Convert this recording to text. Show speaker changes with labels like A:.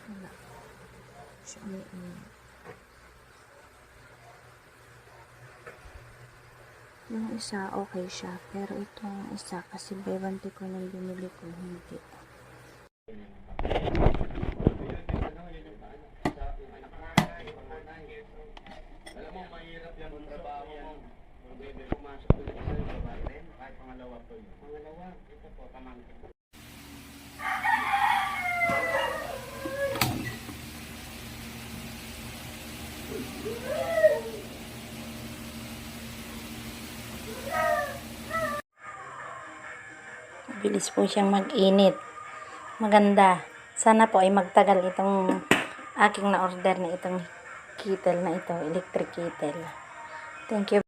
A: Wala. Siya umiinit. Yung isa, okay siya. Pero itong isa, kasi bewanti ko nang binili ko, hindi.
B: Alam mo, mahirap yan ang trabaho mo. Kung pwede pumasok ulit sa babae, kahit pangalawa po yun. Pangalawa, ito po, pamangkin.
A: Bilis po siyang mag-init. Maganda. Sana po ay magtagal itong aking na-order na itong kettle na ito, electric kettle. Thank you.